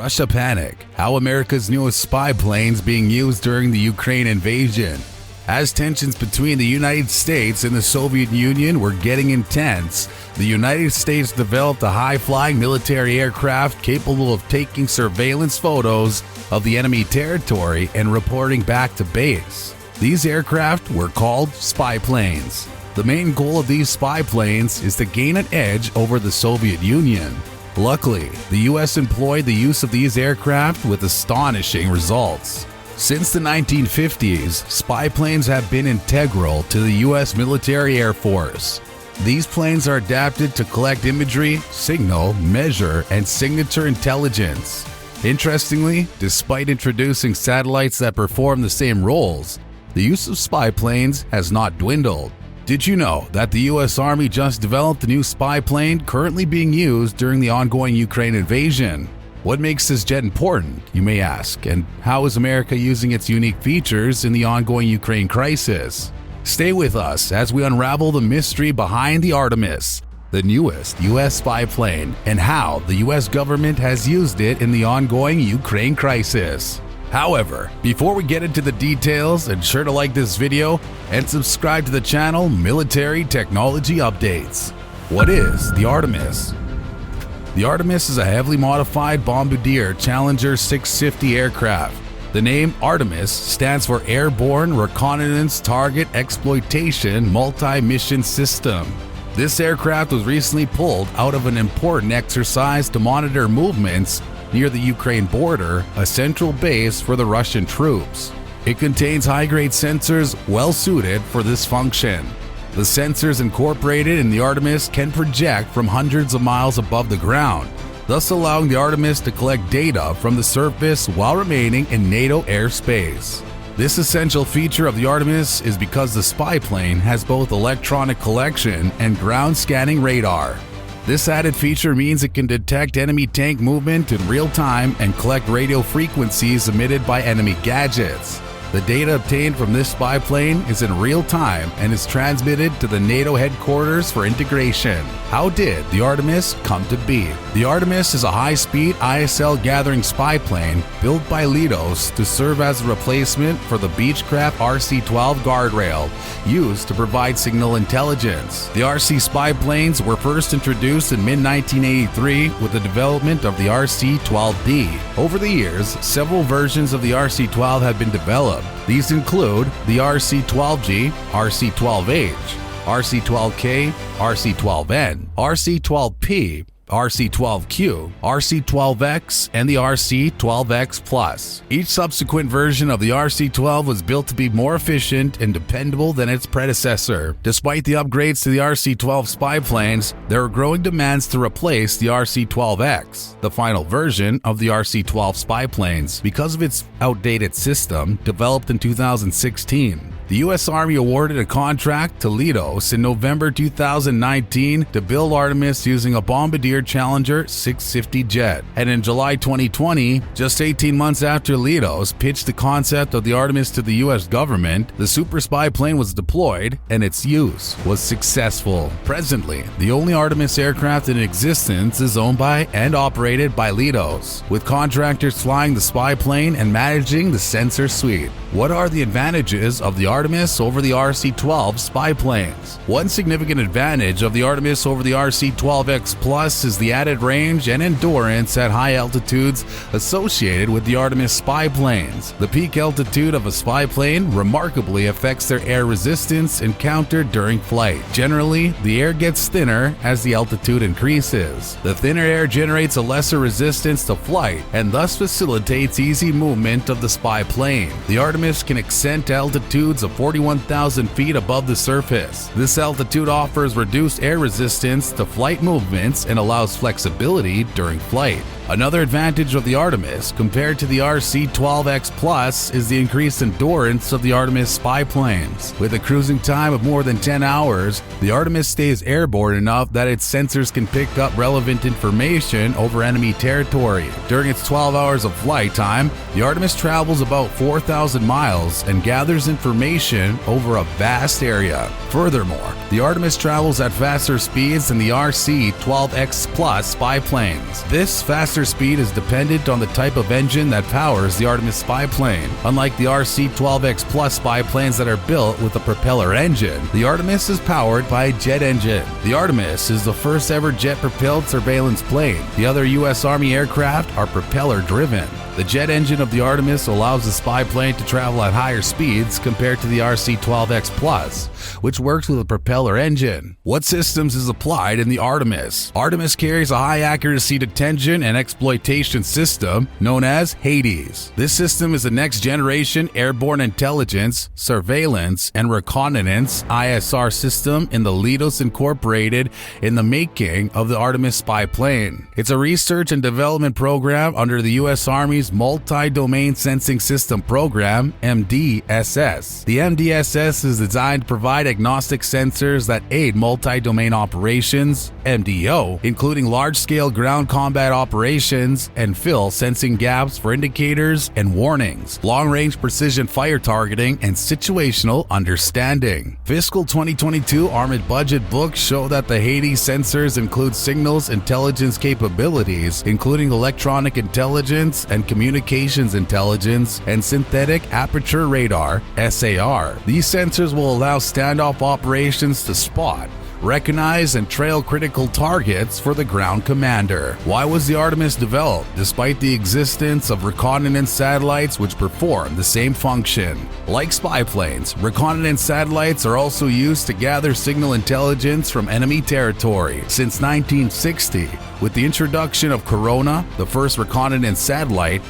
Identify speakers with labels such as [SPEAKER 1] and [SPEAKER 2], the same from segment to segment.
[SPEAKER 1] Russia panic, how America's newest spy planes being used during the Ukraine invasion. As tensions between the United States and the Soviet Union were getting intense, the United States developed a high-flying military aircraft capable of taking surveillance photos of the enemy territory and reporting back to base. These aircraft were called spy planes. The main goal of these spy planes is to gain an edge over the Soviet Union. Luckily, the US employed the use of these aircraft with astonishing results. Since the 1950s, spy planes have been integral to the US military air force. These planes are adapted to collect imagery, signal, measure, and signature intelligence. Interestingly, despite introducing satellites that perform the same roles, the use of spy planes has not dwindled. Did you know that the US Army just developed a new spy plane currently being used during the ongoing Ukraine invasion? What makes this jet important, you may ask, and how is America using its unique features in the ongoing Ukraine crisis? Stay with us as we unravel the mystery behind the Artemis, the newest US spy plane, and how the US government has used it in the ongoing Ukraine crisis. However, before we get into the details, ensure to like this video and subscribe to the channel Military Technology Updates. What is the Artemis? The Artemis is a heavily modified Bombardier Challenger 650 aircraft. The name Artemis stands for Airborne Reconnaissance Target Exploitation Multi-Mission System. This aircraft was recently pulled out of an important exercise to monitor movements near the Ukraine border, a central base for the Russian troops. It contains high-grade sensors well suited for this function. The sensors incorporated in the Artemis can project from hundreds of miles above the ground, thus allowing the Artemis to collect data from the surface while remaining in NATO airspace. This essential feature of the Artemis is because the spy plane has both electronic collection and ground scanning radar. This added feature means it can detect enemy tank movement in real time and collect radio frequencies emitted by enemy gadgets. The data obtained from this spy plane is in real time and is transmitted to the NATO headquarters for integration. How did the Artemis come to be? The Artemis is a high-speed ISL gathering spy plane built by Leidos to serve as a replacement for the Beechcraft RC-12 guardrail used to provide signal intelligence. The RC spy planes were first introduced in mid-1983 with the development of the RC-12D. Over the years, several versions of the RC-12 have been developed. These include the RC-12G, RC-12H, RC-12K, RC-12N, RC-12P, RC-12Q, RC-12X, and the RC-12X Plus. Each subsequent version of the RC-12 was built to be more efficient and dependable than its predecessor. Despite the upgrades to the RC-12 spy planes, there are growing demands to replace the RC-12X, the final version of the RC-12 spy planes, because of its outdated system developed in 2016. The U.S. Army awarded a contract to Leidos in November 2019 to build Artemis using a Bombardier Challenger 650 jet. And in July 2020, just 18 months after Leidos pitched the concept of the Artemis to the U.S. government, the super spy plane was deployed and its use was successful. Presently, the only Artemis aircraft in existence is owned by and operated by Leidos, with contractors flying the spy plane and managing the sensor suite. What are the advantages of the Artemis over the RC-12 spy planes? One significant advantage of the Artemis over the RC-12X Plus is the added range and endurance at high altitudes associated with the Artemis spy planes. The peak altitude of a spy plane remarkably affects their air resistance encountered during flight. Generally, the air gets thinner as the altitude increases. The thinner air generates a lesser resistance to flight and thus facilitates easy movement of the spy plane. The Artemis can ascend to altitudes of 41,000 feet above the surface. This altitude offers reduced air resistance to flight movements and allows flexibility during flight. Another advantage of the Artemis compared to the RC-12X Plus is the increased endurance of the Artemis spy planes. With a cruising time of more than 10 hours, the Artemis stays airborne enough that its sensors can pick up relevant information over enemy territory. During its 12 hours of flight time, the Artemis travels about 4,000 miles and gathers information over a vast area. Furthermore, the Artemis travels at faster speeds than the RC-12X Plus spy planes. This faster sensor speed is dependent on the type of engine that powers the Artemis spy plane. Unlike the RC-12X Plus spy planes that are built with a propeller engine, the Artemis is powered by a jet engine. The Artemis is the first ever jet-propelled surveillance plane. The other U.S. Army aircraft are propeller-driven. The jet engine of the Artemis allows the spy plane to travel at higher speeds compared to the RC-12X Plus, which works with a propeller engine. What systems is applied in the Artemis? Artemis carries a high-accuracy detection and exploitation system known as HADES. This system is a next-generation airborne intelligence, surveillance, and reconnaissance ISR system in the Leidos incorporated in the making of the Artemis spy plane. It's a research and development program under the U.S. Army's Multi-Domain Sensing System Program, MDSS. The MDSS is designed to provide agnostic sensors that aid multi-domain operations, MDO, including large-scale ground combat operations, and fill sensing gaps for indicators and warnings, long-range precision fire targeting, and situational understanding. Fiscal 2022 Armored Budget books show that the HADES sensors include signals intelligence capabilities, including electronic intelligence and communications intelligence, and synthetic aperture radar (SAR). These sensors will allow standoff operations to spot, recognize, and trail critical targets for the ground commander. Why was the Artemis developed despite the existence of reconnaissance satellites which perform the same function? Like spy planes, reconnaissance satellites are also used to gather signal intelligence from enemy territory. Since 1960, with the introduction of Corona, the first reconnaissance satellites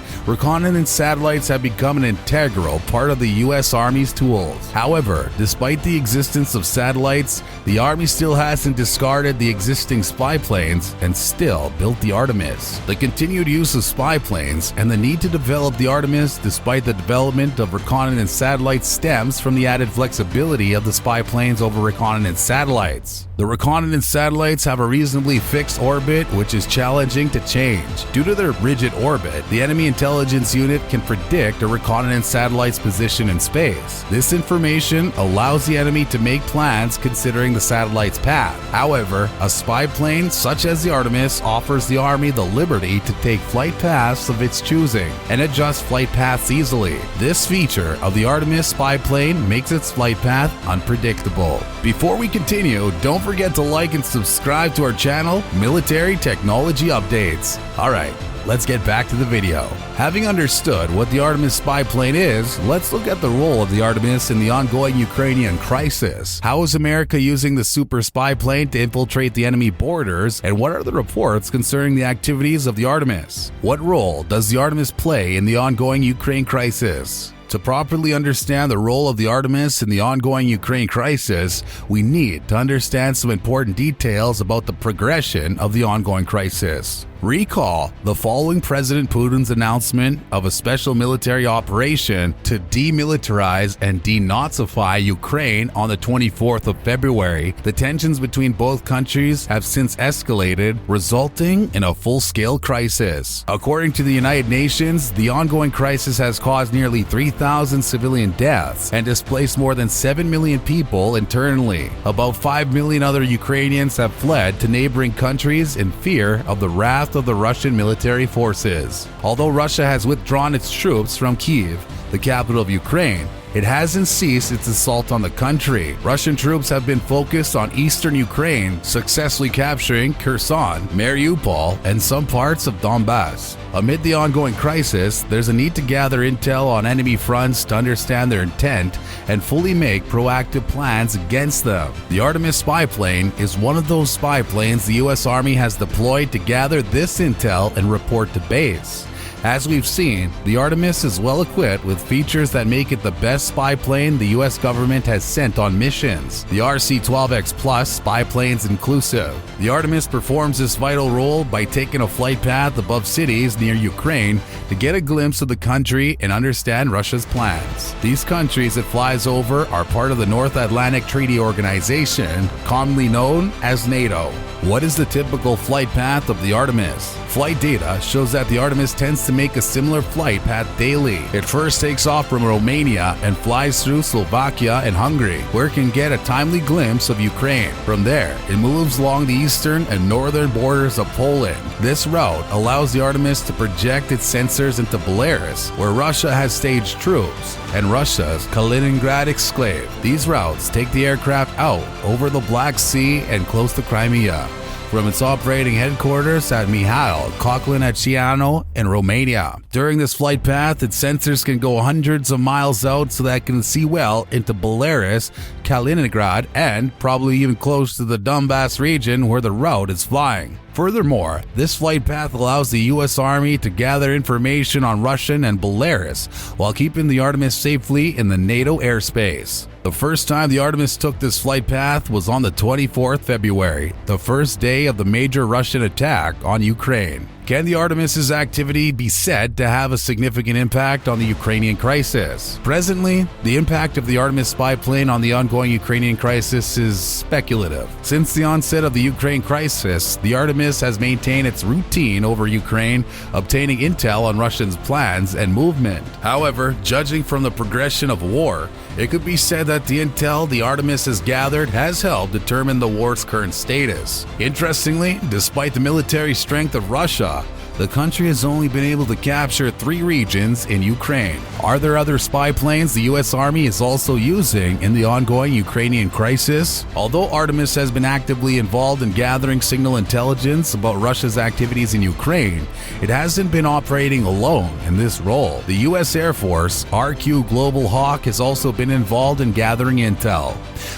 [SPEAKER 1] have become an integral part of the U.S. Army's tools. However, despite the existence of satellites, the Army still hasn't discarded the existing spy planes and still built the Artemis. The continued use of spy planes and the need to develop the Artemis despite the development of reconnaissance satellites stems from the added flexibility of the spy planes over reconnaissance satellites. The reconnaissance satellites have a reasonably fixed orbit, which is challenging to change. Due to their rigid orbit, the enemy intelligence unit can predict a reconnaissance satellite's position in space. This information allows the enemy to make plans considering the satellite's path. However, a spy plane such as the Artemis offers the Army the liberty to take flight paths of its choosing and adjust flight paths easily. This feature of the Artemis spy plane makes its flight path unpredictable. Before we continue, don't forget to like and subscribe to our channel, Military Technology Updates. Alright, let's get back to the video. Having understood what the Artemis spy plane is, let's look at the role of the Artemis in the ongoing Ukrainian crisis. How is America using the super spy plane to infiltrate the enemy borders, and what are the reports concerning the activities of the Artemis? What role does the Artemis play in the ongoing Ukraine crisis? To properly understand the role of the Artemis in the ongoing Ukraine crisis, we need to understand some important details about the progression of the ongoing crisis. Recall the following President Putin's announcement of a special military operation to demilitarize and denazify Ukraine on the 24th of February. The tensions between both countries have since escalated, resulting in a full-scale crisis. According to the United Nations, the ongoing crisis has caused nearly 3,000 civilian deaths and displaced more than 7 million people internally. About 5 million other Ukrainians have fled to neighboring countries in fear of the wrath of the Russian military forces. Although Russia has withdrawn its troops from Kyiv, the capital of Ukraine, it hasn't ceased its assault on the country. Russian troops have been focused on eastern Ukraine, successfully capturing Kherson, Mariupol, and some parts of Donbass. Amid the ongoing crisis, there's a need to gather intel on enemy fronts to understand their intent and fully make proactive plans against them. The Artemis spy plane is one of those spy planes the U.S. Army has deployed to gather this intel and report to base. As we've seen, the Artemis is well equipped with features that make it the best spy plane the US government has sent on missions, the RC-12X Plus spy planes inclusive. The Artemis performs this vital role by taking a flight path above cities near Ukraine to get a glimpse of the country and understand Russia's plans. These countries it flies over are part of the North Atlantic Treaty Organization, commonly known as NATO. What is the typical flight path of the Artemis? Flight data shows that the Artemis tends to to make a similar flight path daily. It first takes off from Romania and flies through Slovakia and Hungary, where it can get a timely glimpse of Ukraine. From there, it moves along the eastern and northern borders of Poland. This route allows the Artemis to project its sensors into Belarus, where Russia has staged troops, and Russia's Kaliningrad exclave. These routes take the aircraft out over the Black Sea and close to Crimea, from its operating headquarters at Mihail Cochlaneciano in Romania. During this flight path, its sensors can go hundreds of miles out so that it can see well into Belarus, Kaliningrad, and probably even close to the Donbass region where the route is flying. Furthermore, this flight path allows the U.S. Army to gather information on Russian and Belarus while keeping the Artemis safely in the NATO airspace. The first time the Artemis took this flight path was on the 24th February, the first day of the major Russian attack on Ukraine. Can the Artemis's activity be said to have a significant impact on the Ukrainian crisis? Presently, the impact of the Artemis spy plane on the ongoing Ukrainian crisis is speculative. Since the onset of the Ukraine crisis, the Artemis has maintained its routine over Ukraine, obtaining intel on Russians' plans and movement. However, judging from the progression of war, it could be said that the intel the Artemis has gathered has helped determine the war's current status. Interestingly, despite the military strength of Russia, the country has only been able to capture 3 regions in Ukraine. Are there other spy planes the U.S. Army is also using in the ongoing Ukrainian crisis? Although Artemis has been actively involved in gathering signal intelligence about Russia's activities in Ukraine, it hasn't been operating alone in this role. The U.S. Air Force RQ Global Hawk has also been involved in gathering intel.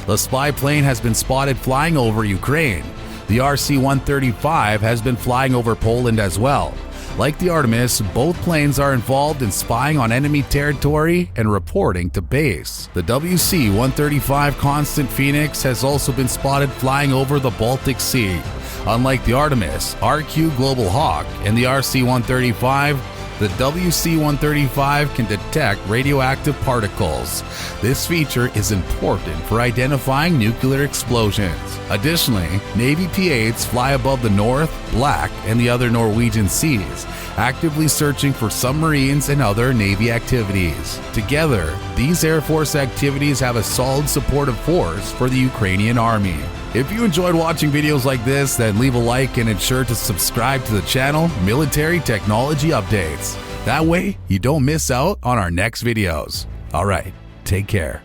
[SPEAKER 1] The spy plane has been spotted flying over Ukraine. The RC-135 has been flying over Poland as well. Like the Artemis, both planes are involved in spying on enemy territory and reporting to base. The WC-135 Constant Phoenix has also been spotted flying over the Baltic Sea. Unlike the Artemis, RQ Global Hawk, and the RC-135, the WC-135 can detect radioactive particles. This feature is important for identifying nuclear explosions. Additionally, Navy P-8s fly above the North, Black, and the other Norwegian seas, actively searching for submarines and other Navy activities. Together, these Air Force activities have a solid supportive force for the Ukrainian Army. If you enjoyed watching videos like this, then leave a like and ensure to subscribe to the channel Military Technology Updates. That way, you don't miss out on our next videos. Alright, take care.